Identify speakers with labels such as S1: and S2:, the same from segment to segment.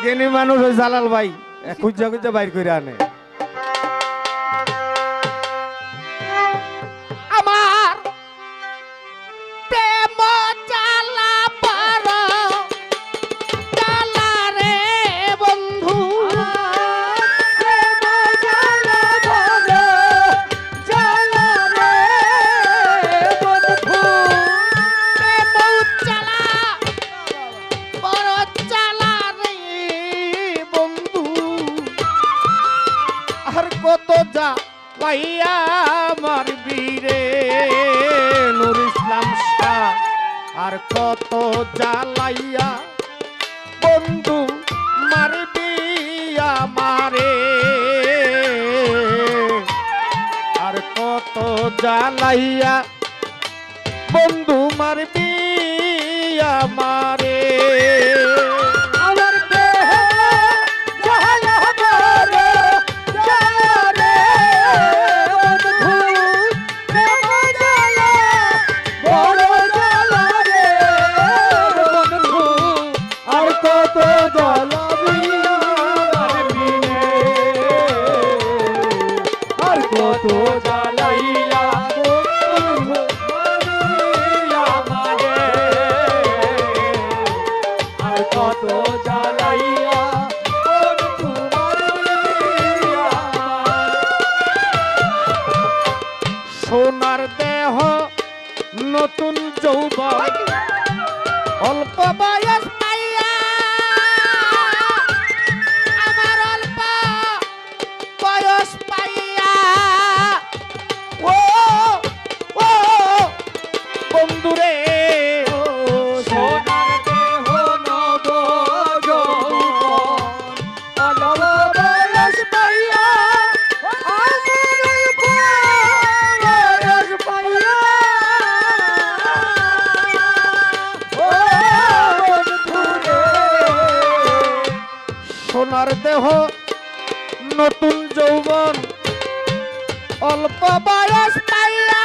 S1: জ্ঞানী মানুষ ওই জালাল ভাই খুঁজা খুঁজা বাইর করে আনে।
S2: আমার প্রেম জ্বালা পার জ্বালা রে বন্ধু, প্রেম জ্বালা পার জ্বালা রে বন্ধু, প্রেম জ্বালা বড় জ্বালা রে বন্ধু,
S1: আর কত যা লাইয়া মারবি রে নূর ইসলাম শাহ, আর কত জ্বালাইয়া বন্ধু মারবি আমারে, আর কত জ্বালাইয়া বন্ধু মারবি আমারে।
S2: আমার দেহ জ্বালা বড় জ্বালা রে বন্ধু, প্রেম জ্বালা বড় জ্বালা রে বন্ধু,
S1: আর কত জ্বালাবি মারবি রে, আর কত জ্বালাইয়া বন্ধু মারবি আমারে, আর কত জ্বালাইয়া বন্ধু মারবি আমারে। সোনার দেহ নতুন যৌবন অল্প বয়স
S2: পাইয়া আমার অল্প বয়স পাইয়া
S1: ও ও বন্ধুরে সোনার দেহ নব যৌবন অল্প বয়স পাইয়া আমার অল্প বয়স পাইয়া ও বন্ধুরে সোনার দেহ নতুন যৌবন অল্প বয়স পাইয়া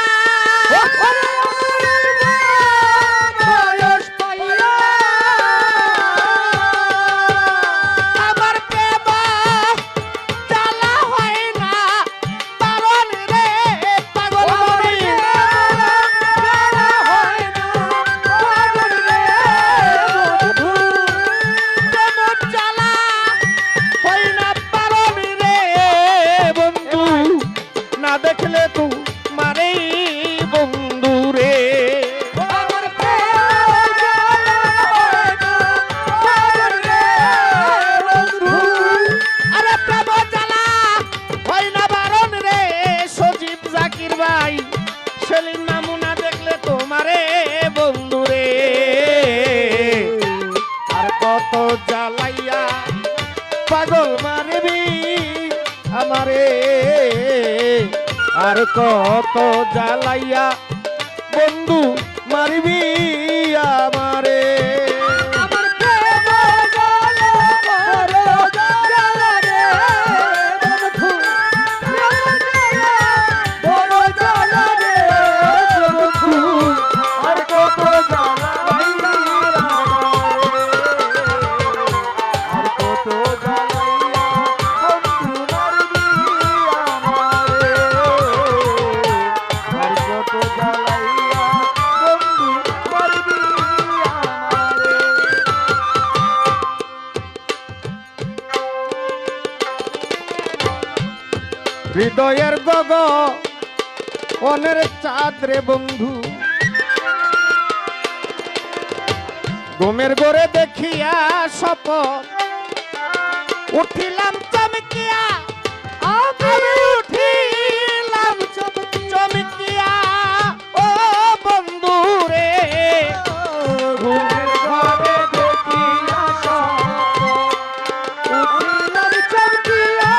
S1: বয়স পাইয়া
S2: আমার প্রেম জ্বালা হয় না পাগল রে পাগল মরি, জ্বালা হয় না পাগল রে বন্ধু, প্রেম জ্বালা
S1: হয় না পারবি রে বন্ধু, না দেখলে তু মারে বন্ধু রে।
S2: আমার প্রেম জ্বালা হয় না পাগল রে বন্ধু,
S1: আরে প্রেম জ্বালা হয় না বারণ রে সজীব জাকির ভাই, সেলিম নামুনা দেখলে তোমারে বন্ধু রে, আর কত জ্বালাইয়া পাগল মারবি আমারে, আর কত জ্বালাইয়া বন্ধু মারবি আমারে।
S2: আমার প্রেম জ্বালা বড় জ্বালা রে বন্ধু, প্রেম জ্বালা বড় জ্বালা রে বন্ধু,
S1: আর কত জ্বালাইয়া আর কত জ্বালাইয়া বন্ধু মারবি আমারে, আর কত জ্বালাইয়া বন্ধু মারবি আমারে। হৃদয়ের গগ অনের চাঁদ রে বন্ধু, ঘুমের ঘরে দেখিয়া স্বপন উঠিলাম চমকিয়া, আমি উঠিলাম চমকিয়া ও বন্ধু রে, ঘুমের ঘরে দেখিয়া স্বপন উঠিলাম চমকিয়া,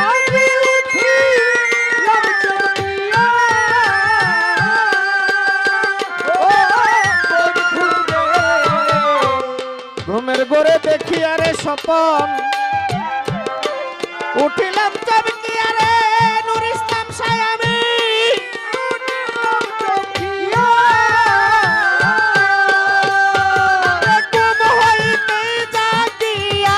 S1: আমি উঠিলাম চমকিয়া ও বন্ধু রে, ঘুমের ঘরে দেখিয়া রে স্বপন উঠিলাম চমকিয়া রে নূর ইসলাম শাহ আমি উঠিলাম চমকিয়া, ঘুম হইতে জাগিয়া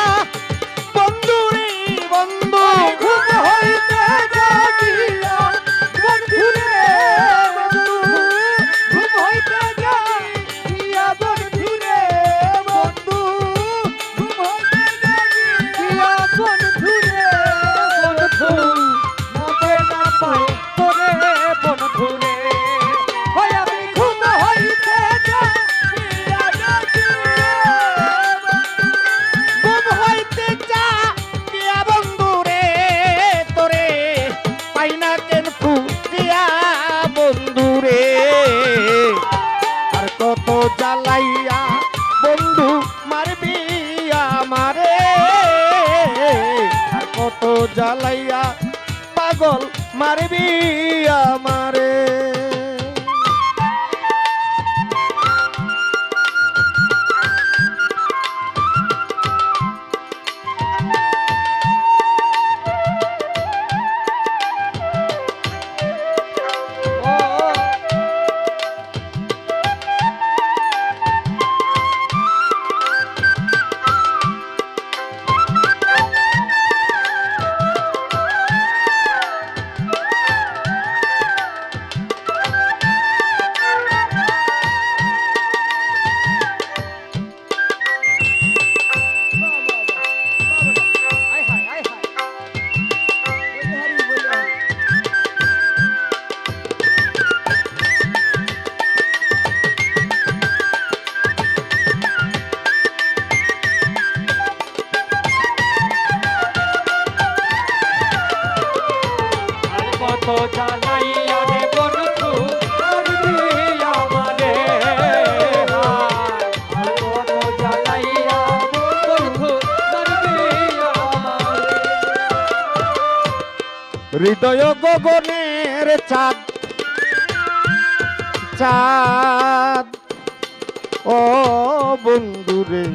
S1: আমারে আর কত জ্বালাইয়া পাগল মারবি আমারে।
S2: কত জ্বালাইয়া রে বন্ধু করবি আমারে, আর কত জ্বালাইয়া বন্ধু করবি আমারে।
S1: হৃদয় গগনের চাঁদ চাঁদ ও বন্ধুরে,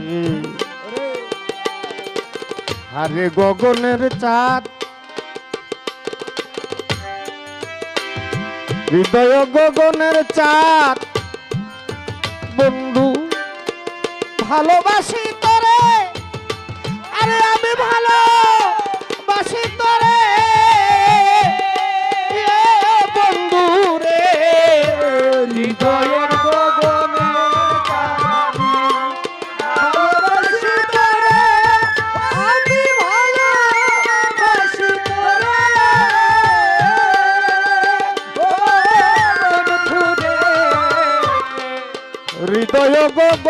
S1: আরে গগনের চাঁদ হৃদয় গগনের চাঁদ বন্ধু ভালোবাসি তোরে, আরে আমি ভালোবাসি তোরে এ বন্ধু রে। হৃদয়ের গগনের চাঁদ ভালোবাসি তোরে, আমি ভালোবাসি তোরে হৃদয় গগ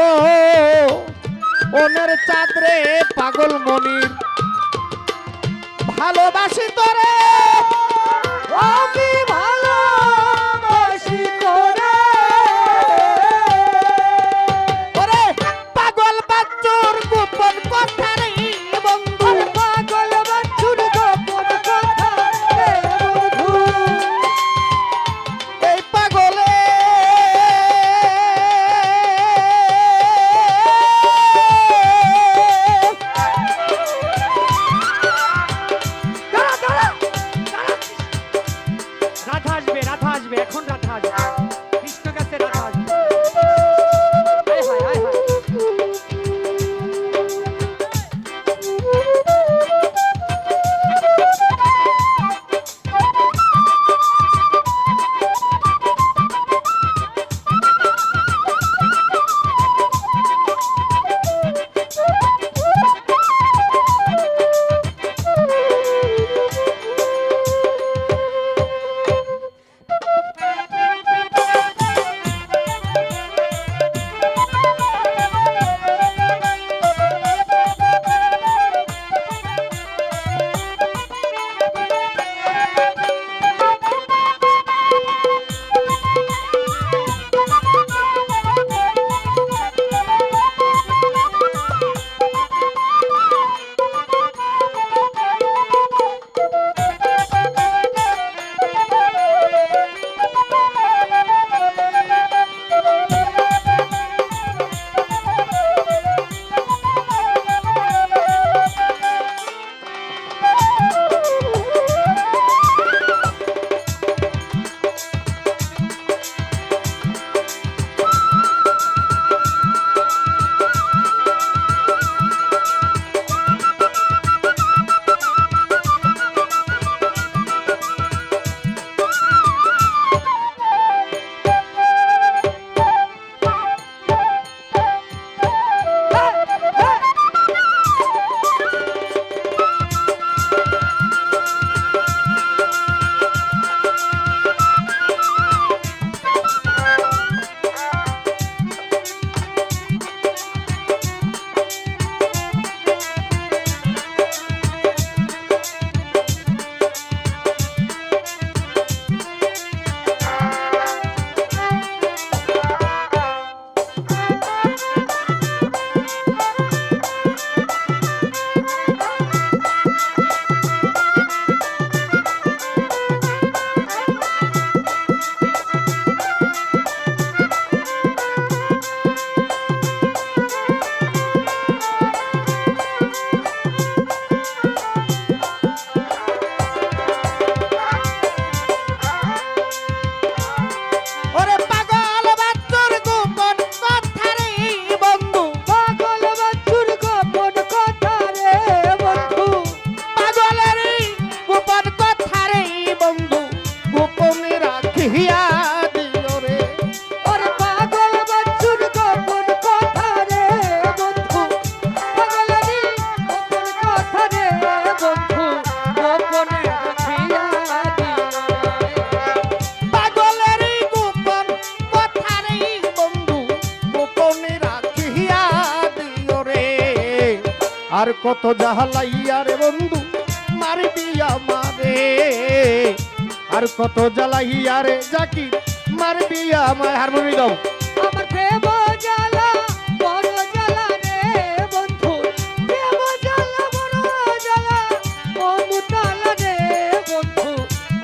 S1: ওনের চাঁদরে পাগল মনির ভালোবাসি তোরে, আমি ভালোবাসি তোরে। ওরে পাগল বাচ্চুর গোপন কথা রে বন্ধু, পাগল বাচ্চুর গোপন কথা রে বন্ধু, এই পাগলে আর কত জ্বালাইয়া রে বন্ধু মারবি আমারে আর কত জ্বালাইয়া রে জাকির মারবি আমায় হারমোনি দাও
S2: আমার প্রেম জ্বালা বড় জ্বালা রে বন্ধু প্রেম জ্বালা বড় জ্বালা ও মুতালা রে বন্ধু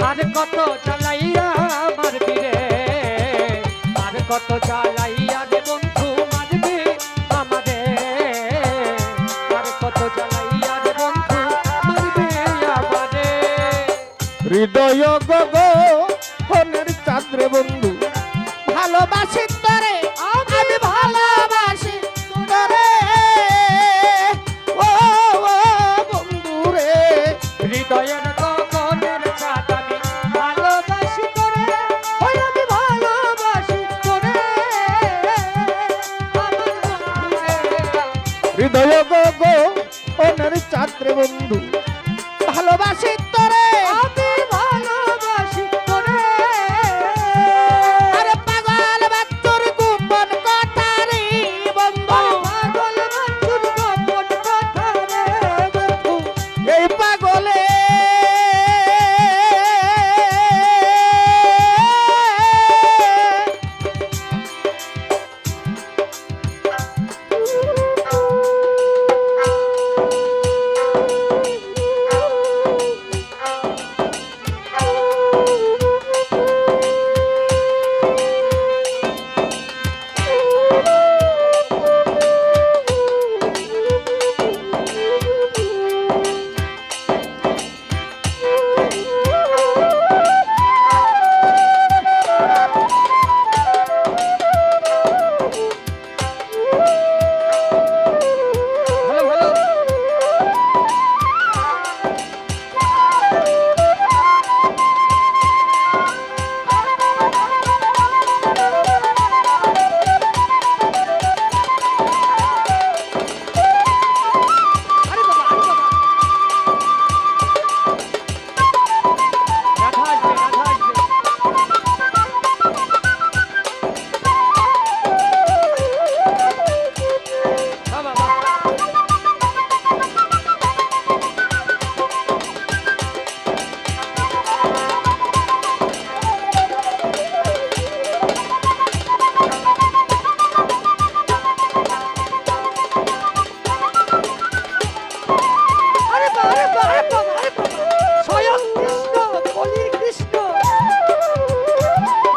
S2: আর কত জ্বালাইয়া মারবি রে আর কত জ্বালাইয়া রে বন্ধু মারবি আমারে আর কত জ্বালাইয়া রে বন্ধু মারবি আমারে
S1: হৃদয় গগো ফোনের চাঁদ রে বন্ধু ভালোবাসি তোরে আমি ভালোবাসি তোরে ও ও বন্ধু রে
S2: হৃদয়ের গগনের চাঁদ আমি ভালোবাসি তোরে ওই আমি ভালোবাসি তোরে আমার বন্ধু রে
S1: হৃদয় গগো ফোনের চাঁদ রে বন্ধু ভালোবাসি তোরে
S2: আমি ভালোবাসি তোরে
S1: আরে পাগল বাচ্চুর গোপন কথা রে বন্ধু
S2: পাগল বাচ্চুর গোপন কথা রে বন্ধু
S1: এই পাগলে
S2: ভালো ভালো আরে বাবা রাধা আসবে রাধা আসবে বাবা বাবা আরে বাবা আরে বাবা আরে বাবা আরে বাবা স্বয়ং কৃষ্ণ বলির কৃষ্ণ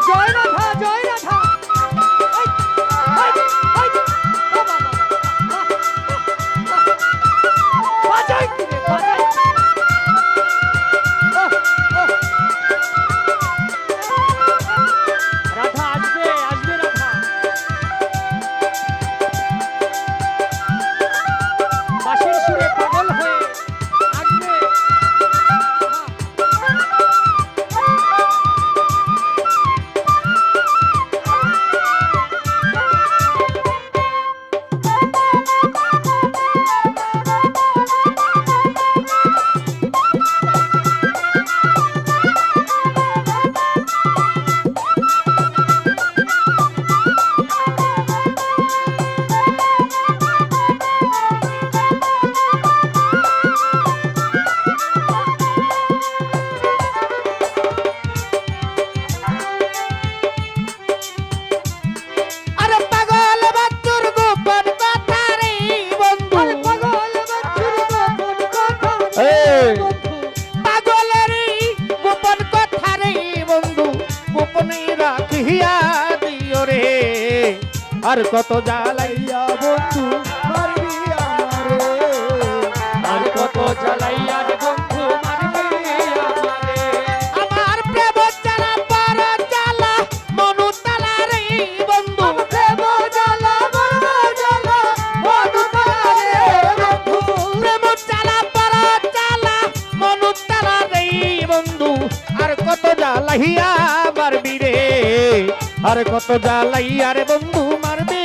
S2: জয় রাধা জয় রাধা এই, এই, বাবা বাজাই কি রে বাজাই রাধা আসবে আসবে রাধা বাঁশির সুরে পাগল হয়ে আসবে
S1: আরে পাগল বাচ্চুর গোপন কথা রে বন্ধু
S2: আরে পাগল বাচ্চুর গোপন কথা
S1: এই।
S2: রে বন্ধু
S1: পাগলের গোপন কথা রে বন্ধু গোপনে রাখিয়া দিও রে আর কত জ্বালাইয়া বন্ধু মারবি আমারে
S2: আর কত জ্বালাইয়া রে বন্ধু মারবি আমারে
S1: আমার প্রেম জ্বালা বড় জ্বালা মনু তালা রে বন্ধু
S2: প্রেম জ্বালা বড় জ্বালা মনু তালা রে বন্ধু
S1: প্রেম জ্বালা বড় জ্বালা মনু তালা রে বন্ধু আর কত জ্বালাইয়া মারবি রে আর কত জ্বালাইয়া রে বন্ধু মারবি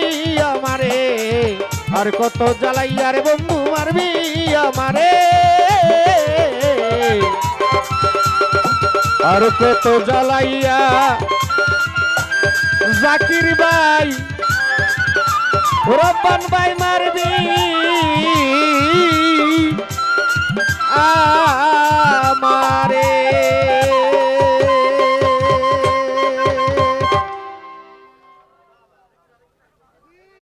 S1: আমারে আর কত জ্বালাইয়া রে বন্ধু মারবি আমারে আর কত জ্বালাইয়া জাকির ভাই রব্বান ভাই মারবি আমারে